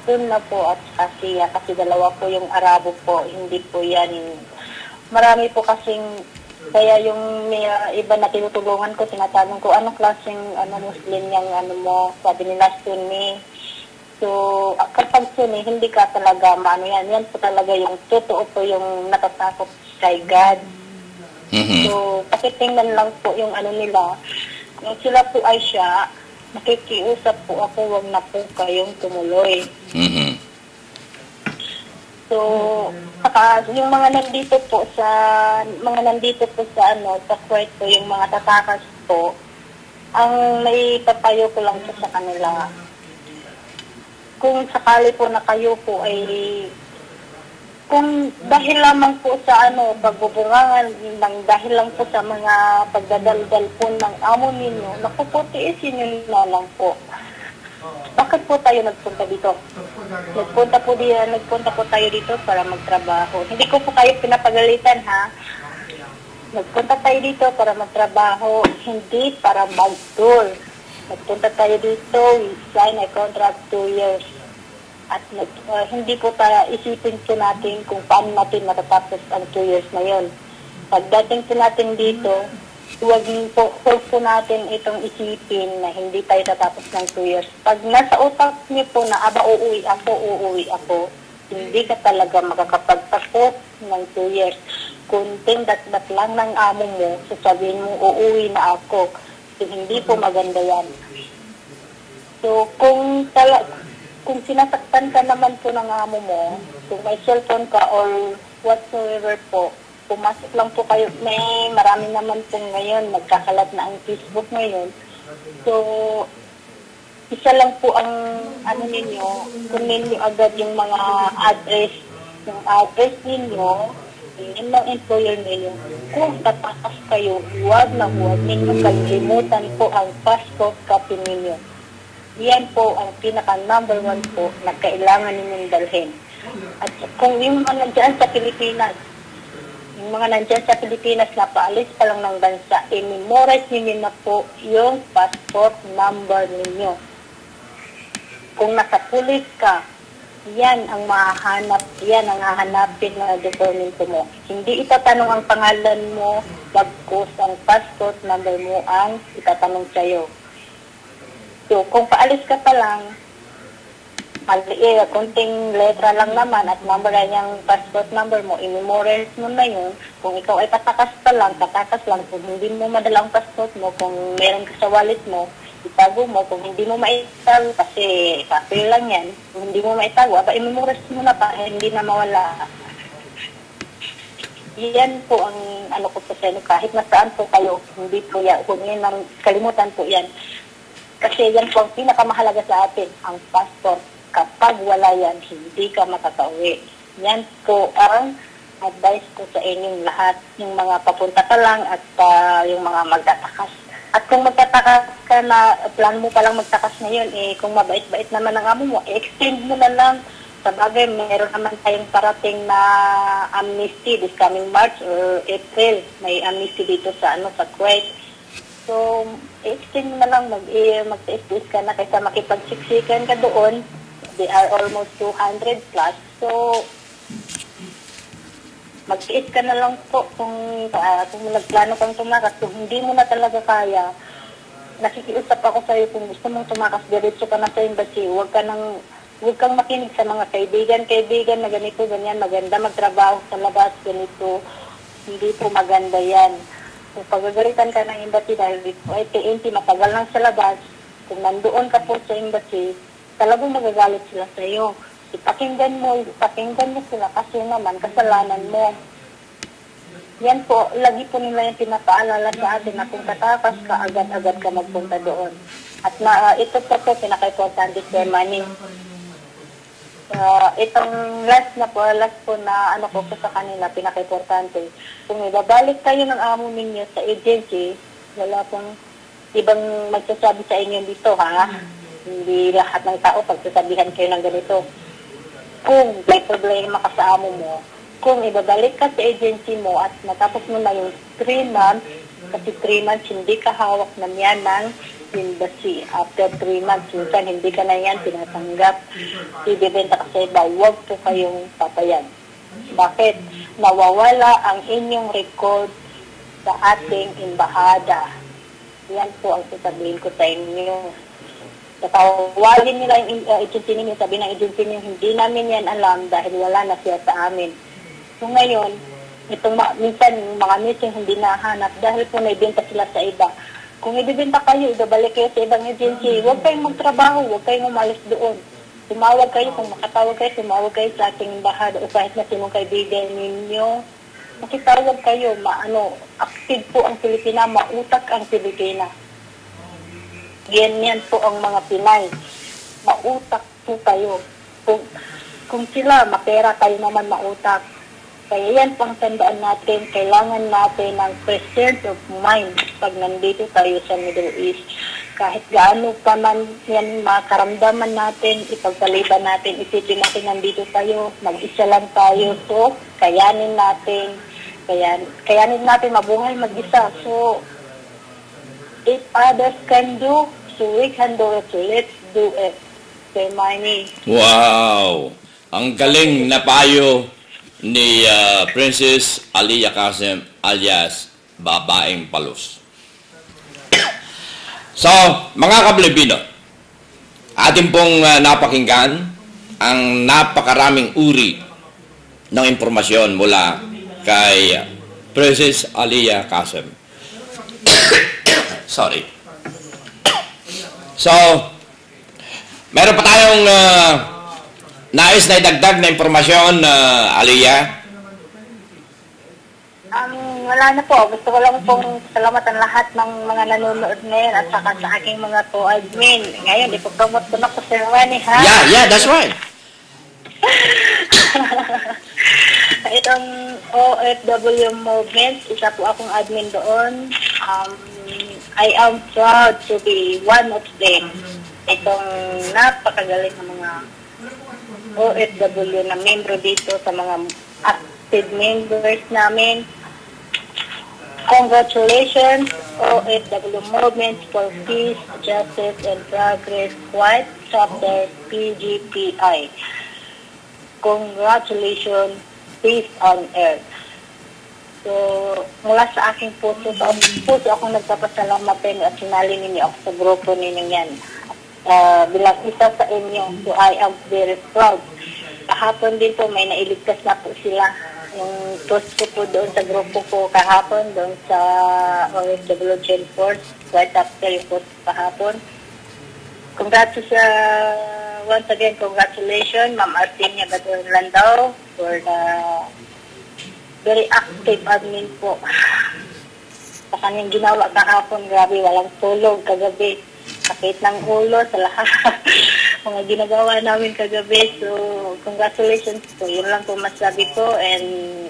dun na po at siya, kasi dalawa po yung Arabo po, hindi po yan. Marami po kasing kaya yung iba na tinutulungan ko, tinatanong ko, anong klaseng Muslim yung mo, sabi nila Sunni. So, kapag Sunni, hindi ka talaga yan. Yan po talaga yung totoo po yung natatakot kay God. So, pakitingnan lang po yung nila. Kung sila po ay siya, nakikiusap po ako, wag na po kayong tumuloy. So, saka yung mga nandito po sa Kuwait po, yung mga tatakas po, ang may papayo ko lang po sa kanila. Kung sakali po na kayo po ay, kung dahil lamang po sa pagbubungangan, dahil lang po sa mga pagdadaldal po ng amo ninyo, naku po, tiisin nyo na lang po. Bakit po tayo nagpunta dito? Nagpunta po tayo dito para magtrabaho. Hindi ko po kayo pinapagalitan, ha? Nagpunta tayo dito para magtrabaho, hindi para mag-tour. Nagpunta tayo dito, we sign a contract 2 years. At hindi po tayo isipin po natin kung paano natin matatapos ang 2 years na yun. Pagdating po natin dito, huwag po natin itong isipin na hindi tayo tatapos ng 2 years. Pag nasa utak niyo po na, uuwi ako, hindi ka talaga makakapagtapos ng 2 years. Kunting datdat lang ng amo mo, sasabihin mo, uuwi na ako. So, hindi po maganda yan. So, kung sinasaktan ka naman po ng amo mo, kung may cellphone ka or whatsoever po, pumasok lang po kayo. Marami naman po ngayon, nagkakalat na ang Facebook ngayon. So, isa lang po ang ninyo, kunin nyo agad yung mga address ninyo, yun ng employer ninyo. Kung tatakas kayo, huwag ninyo kalimutan po ang passport copy ninyo. Yan po ang pinaka number 1 po na kailangan ninyong dalhin. At kung yung mga nandyan sa Pilipinas, na paalis pa lang ng bansa, i-memorize ninyo na po yung passport number ninyo. Kung nasa pulis ka, yan ang hahanapin na dokumento mo. Hindi itatanong ang pangalan mo, bagkus ang passport number mo ang itatanong sa'yo. So, kung paalis ka pa lang, kunting letra lang naman at number yung passport number mo, i-memorize mo na yun. Kung ikaw ay tatakas lang. Kung hindi mo madala ang passport mo, kung meron ka sa wallet mo, itago mo. Kung hindi mo maitago, kasi papel lang yan, kung hindi mo maitago, i-memorize mo na para hindi na mawala. Yan po ang ko po sa inyo, kahit nasaan po kayo, hindi po yan, kalimutan po yan. Kasi yan po ang pinakamahalaga sa atin, ang passport. Kapag wala yan, hindi ka makakauwi. Yan po ang advice ko sa inyong lahat, yung mga papunta pa lang at yung mga magtatakas. At kung magtatakas ka na, plan mo palang magtakas ngayon, kung mabait-bait naman ang amo mo, extend mo na lang. Sa bagay, meron naman tayong parating na amnesty this coming March or April. May amnesty dito sa Kuwait. So, extend mo na lang, mag-test ka na kaysa makipagsiksikan ka doon. They are almost 200 plus. So, mag-tiis ka na lang po kung nagplano kang tumakas. Kung hindi mo na talaga kaya, nakikiusap ako sa'yo kung gusto mong tumakas, diretso ka na sa embassy. Huwag ka nang huwag kang makinig sa mga kaibigan na ganito, ganyan, maganda magtrabaho sa labas, ganito. Hindi po maganda yan. Kung pagagalitan ka ng embassy dahil ay TNT, matagal lang sa labas, kung nandoon ka po sa embassy, talagang magagalit sila sa iyo. Ipakinggan mo sila kasi naman kasalanan mo. Yan po, lagi po nila yung pinapaalala sa atin na kung katakas ka, agad-agad ka magpunta doon. At ito po pinaka-importante sa money. Itong last po na ano ko sa kanila, pinaka-importante. Kung ibabalik kayo ng amo ninyo sa agency, wala pong ibang magsasabi sa inyo dito, ha? Hindi lahat ng tao pagsasabihan kayo ng ganito. Kung may problema ka sa amo mo, kung ibabalik ka sa agency mo at matapos mo na yung 3 months, kasi 3 months hindi ka hawak na yan ng embassy. After 3 months, minsan hindi ka na yan tinatanggap. Ibibenta ka sa iba, huwag po kayong papayan. Bakit? Nawawala ang inyong record sa ating embahada. Yan po ang sasabihin ko sa inyo. Tatawagin nila yung agency ninyo, sabi ng agency ninyo, hindi namin yan alam dahil wala na siya sa amin. So ngayon, minsan yung mga meeting hindi nahanap dahil po naibenta sila sa iba. Kung ibibenta kayo, ibabalik kayo sa ibang agency, huwag kayong magtrabaho, huwag kayong umalis doon. Tumawag kayo, kung makatawag kayo, tumawag kayo sa ating embahada o kahit na sinong kaibigan ninyo. Makitawag kayo, active po ang Pilipina, mautak ang Pilipina. Ganyan po ang mga Pinay. Mautak po kayo. Kung sila, mapera, kayo naman mautak. Kaya yan pang tandaan natin, kailangan natin ng presence of mind pag nandito tayo sa Middle East. Kahit gaano pa man yan makaramdaman natin, ipagpaliban natin, isipin natin nandito tayo, mag-isa lang tayo. So, kayanin natin mabuhay mag-isa. So, if others can do, so we can do it. So let's do it. Kay Manny. Wow! Ang galing na payo ni Princess Aliyah Qasem alias Babaeng Palos. So, mga Kapilipino, atin pong napakinggan ang napakaraming uri ng impormasyon mula kay Princess Aliyah Qasem. Sorry. So, meron pa tayong nais na idagdag na impormasyon, Aliyah? Wala na po. Gusto ko lang pong salamatan lahat ng mga nanonood ngayon at saka sa aking mga co-admin. Ngayon, ipopromote ko na po Sir Manny, ha? Yeah, that's right. Itong OFW movement, isa po akong admin doon. I am proud to be one of them. Itong napakagaling ng mga OFW na membro dito sa mga active members namin. Congratulations, OFW Movement for Peace, Justice, and Progress, White Chapter PGPI. Congratulations, peace on earth. So, mula sa aking puso akong nagpapasalamat din at sinali ninyo ako sa grupo ninyo yan. Bilang isa sa inyo, so I am very proud. Kahapon din po, may nailigtas na po sila. Yung post ko po doon sa grupo ko kahapon, doon sa OFW Chain Force, right after yung post kahapon. Once again, congratulations, Ma'am Artinia Badon Landao, for the very active admin po. Sa kanyang ginawa kahapon, grabe, walang tulog kagabi. Sakit ng ulo sa lahat. Mga ginagawa namin kagabi. So, congratulations po. Yun lang po masabi ko. And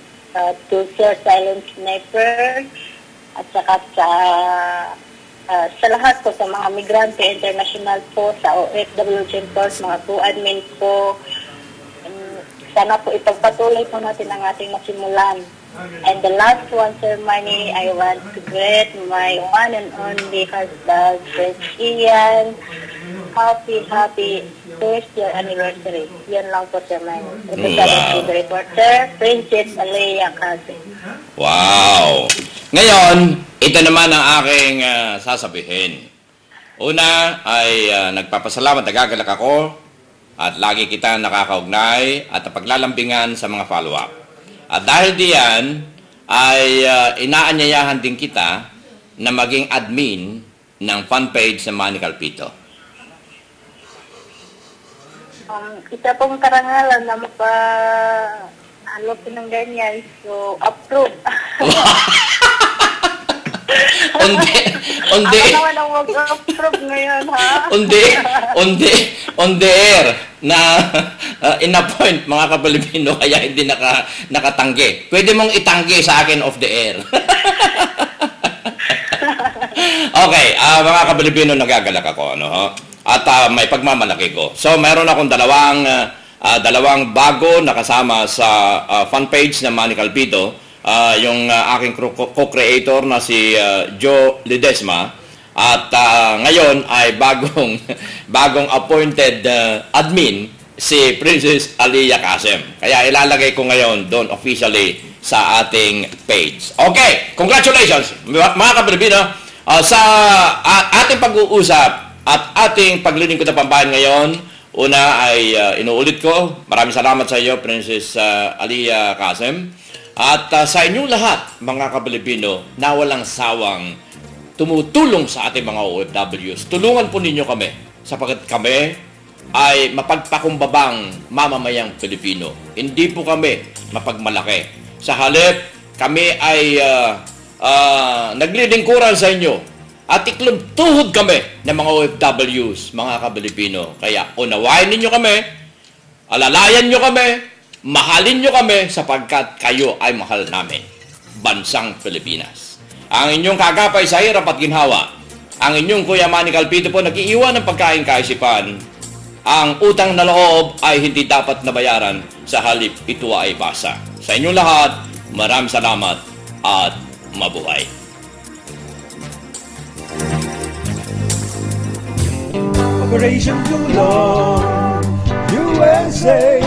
to Sir Silent Sniper at saka sa lahat po, sa mga migrante international po, sa OFW Chambers, mga co-admin po. Sana po ipagpatuloy po natin ang ating masimulan. And the last one, Sir Manny, I want to greet my one and only husband, Prince Ian. Happy first year anniversary. Yan lang po, Sir Manny. Representative reporter, Princess Aliyah Qasem. Wow! Ngayon, ito naman ang aking sasabihin. Una ay nagpapasalamat, nagagalak ako at lagi kita nakakaugnay at paglalambingan sa mga follow-up. At dahil diyan ay inaanyayahan din kita na maging admin ng fan page sa Manny Calpito. Isa pong karangalan na alok ng ganyan, so approve. On Ako naman ang mag-approve ngayon, ha? on the air na in-appoint mga Kapilipino kaya hindi nakatanggi. Pwede mong itanggi sa akin off the air. Okay, mga Kapilipino, nagagalak ako, ano? At may pagmamalaki ko. So, meron akong dalawang bago na kasama sa fan page ng Manny Calpito. Yung aking co-creator na si Joe Ledesma. At ngayon ay bagong appointed admin si Princess Aliyah Kasem. Kaya ilalagay ko ngayon doon officially sa ating page. Okay, congratulations mga Kapilipino sa ating pag-uusap at ating paglilingkod ng pambayan ngayon. Una ay inuulit ko, maraming salamat sa iyo, Princess Aliyah Kasem. At sa inyong lahat, mga Kapilipino, na walang sawang tumutulong sa ating mga OFWs. Tulungan po ninyo kami, sapagkat kami ay mapagpakumbabang mamamayang Pilipino. Hindi po kami mapagmalaki. Sa halip, kami ay naglilingkuran sa inyo at iklubtuhod kami ng mga OFWs, mga Kapilipino. Kaya unawain ninyo kami, alalayan nyo kami, mahalin nyo kami sapagkat kayo ay mahal namin, bansang Pilipinas. Ang inyong kagapay sa hirap at ginhawa, ang inyong Kuya Manny Calpito po nag-iiwan ng pagkain kaisipan. Ang utang na loob ay hindi dapat nabayaran, sa halip ito ay basa. Sa inyong lahat, maraming salamat at mabuhay. Operation Tulong USA.